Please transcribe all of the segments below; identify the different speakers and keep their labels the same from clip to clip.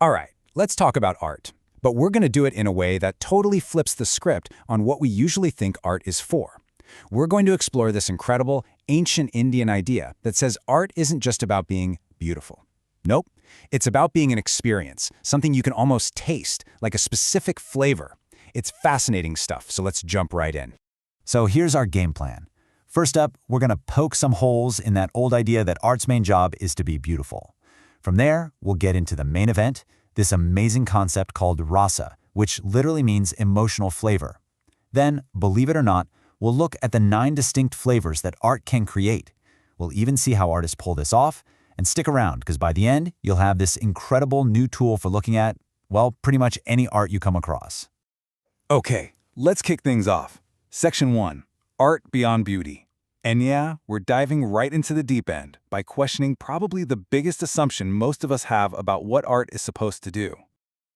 Speaker 1: All right, let's talk about art. But we're going to do it in a way that totally flips the script on what we usually think art is for. We're going to explore this incredible, ancient Indian idea that says art isn't just about being beautiful. Nope, it's about being an experience, something you can almost taste, like a specific flavor. It's fascinating stuff, so let's jump right in.
Speaker 2: So here's our game plan. First up, we're going to poke some holes in that old idea that art's main job is to be beautiful. From there, we'll get into the main event, this amazing concept called rasa, which literally means emotional flavor. Then, believe it or not, we'll look at the 9 distinct flavors that art can create. We'll even see how artists pull this off, and stick around, because by the end, you'll have this incredible new tool for looking at, well, pretty much any art you come across.
Speaker 3: Okay, let's kick things off. Section 1, Art Beyond Beauty. And yeah, we're diving right into the deep end by questioning probably the biggest assumption most of us have about what art is supposed to do.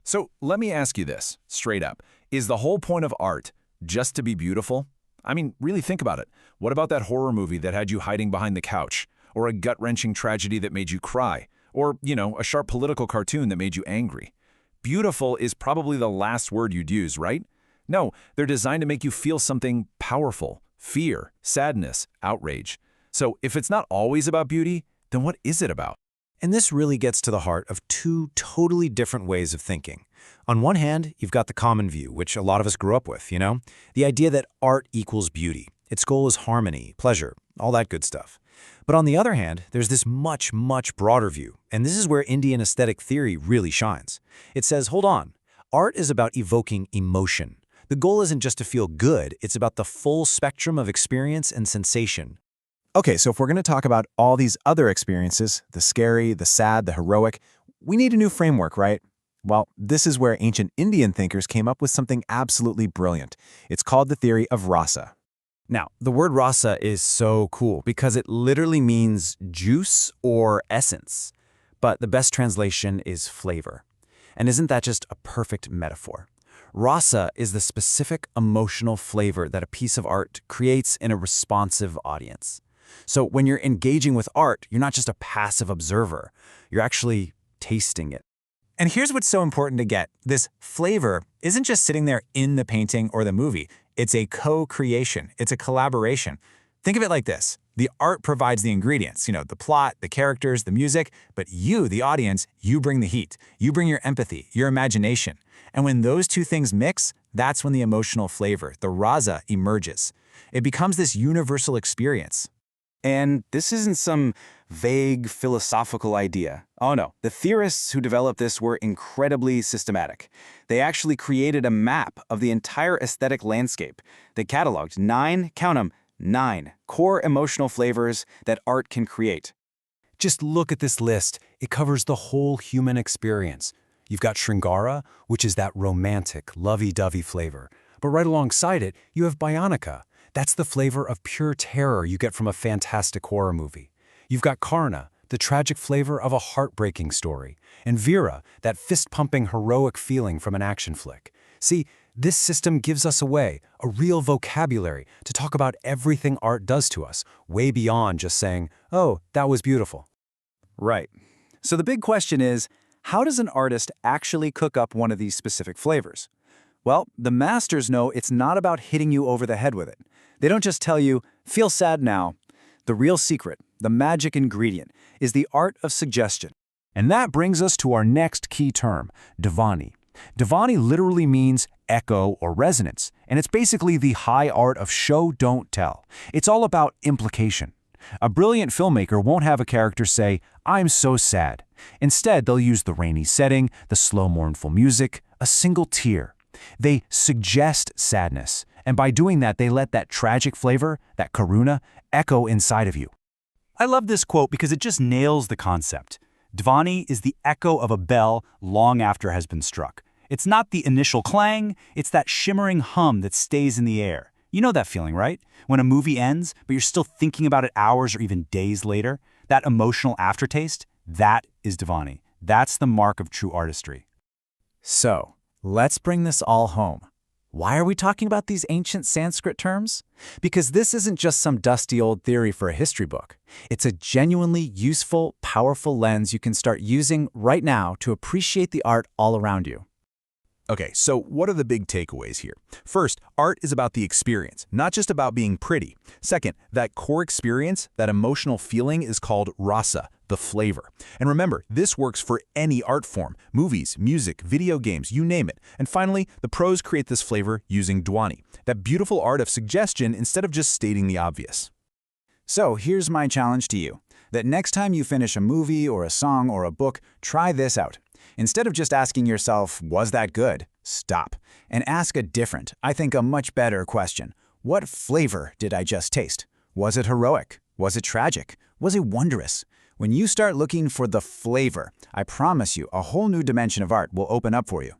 Speaker 4: So let me ask you this, straight up. Is the whole point of art just to be beautiful? I mean, really think about it. What about that horror movie that had you hiding behind the couch? Or a gut-wrenching tragedy that made you cry? Or, a sharp political cartoon that made you angry? Beautiful is probably the last word you'd use, right? No, they're designed to make you feel something powerful. Fear, sadness, outrage. So if it's not always about beauty, then what is it about?
Speaker 1: And this really gets to the heart of 2 totally different ways of thinking. On one hand, you've got the common view, which a lot of us grew up with, The idea that art equals beauty. Its goal is harmony, pleasure, all that good stuff. But on the other hand, there's this much, much broader view, and this is where Indian aesthetic theory really shines. It says, hold on, art is about evoking emotion. The goal isn't just to feel good, it's about the full spectrum of experience and sensation.
Speaker 5: Okay, so if we're going to talk about all these other experiences, the scary, the sad, the heroic, we need a new framework, right? Well, this is where ancient Indian thinkers came up with something absolutely brilliant. It's called the theory of rasa.
Speaker 1: Now, the word rasa is so cool because it literally means juice or essence. But the best translation is flavor. And isn't that just a perfect metaphor? Rasa is the specific emotional flavor that a piece of art creates in a responsive audience. So when you're engaging with art, you're not just a passive observer. You're actually tasting it.
Speaker 5: And here's what's so important to get. This flavor isn't just sitting there in the painting or the movie. It's a co-creation. It's a collaboration. Think of it like this. The art provides the ingredients, the plot, the characters, the music, but you, the audience, you bring the heat. You bring your empathy, your imagination. And when those 2 things mix, that's when the emotional flavor, the rasa, emerges. It becomes this universal experience.
Speaker 6: And this isn't some vague philosophical idea. Oh no, the theorists who developed this were incredibly systematic. They actually created a map of the entire aesthetic landscape. They cataloged 9, count 'em, 9 core emotional flavors that art can create.
Speaker 1: Just look at this list. It covers the whole human experience. You've got Shringara, which is that romantic, lovey-dovey flavor. But right alongside it, you have Bhayanika. That's the flavor of pure terror you get from a fantastic horror movie. You've got Karna, the tragic flavor of a heartbreaking story. And Veera, that fist-pumping heroic feeling from an action flick. See, this system gives us a real vocabulary to talk about everything art does to us, way beyond just saying, oh, that was beautiful.
Speaker 3: Right. So the big question is, how does an artist actually cook up one of these specific flavors? Well, the masters know it's not about hitting you over the head with it. They don't just tell you, feel sad now. The real secret, the magic ingredient, is the art of suggestion.
Speaker 1: And that brings us to our next key term, Dvani. Dvani literally means echo or resonance, and it's basically the high art of show, don't tell. It's all about implication. A brilliant filmmaker won't have a character say, I'm so sad. Instead, they'll use the rainy setting, the slow mournful music, a single tear. They suggest sadness, and by doing that, they let that tragic flavor, that karuna, echo inside of you.
Speaker 2: I love this quote because it just nails the concept. Dvani is the echo of a bell long after it has been struck. It's not the initial clang, it's that shimmering hum that stays in the air. You know that feeling, right? When a movie ends, but you're still thinking about it hours or even days later, that emotional aftertaste, that is Dvani. That's the mark of true artistry.
Speaker 5: So, let's bring this all home.
Speaker 3: Why are we talking about these ancient Sanskrit terms? Because this isn't just some dusty old theory for a history book. It's a genuinely useful, powerful lens you can start using right now to appreciate the art all around you.
Speaker 4: Okay, so what are the big takeaways here? First, art is about the experience, not just about being pretty. Second, that core experience, that emotional feeling is called rasa, the flavor. And remember, this works for any art form, movies, music, video games, you name it. And finally, the pros create this flavor using dhwani, that beautiful art of suggestion instead of just stating the obvious.
Speaker 3: So here's my challenge to you, that next time you finish a movie or a song or a book, try this out. Instead of just asking yourself, was that good? Stop. And ask a different, I think a much better question. What flavor did I just taste? Was it heroic? Was it tragic? Was it wondrous? When you start looking for the flavor, I promise you a whole new dimension of art will open up for you.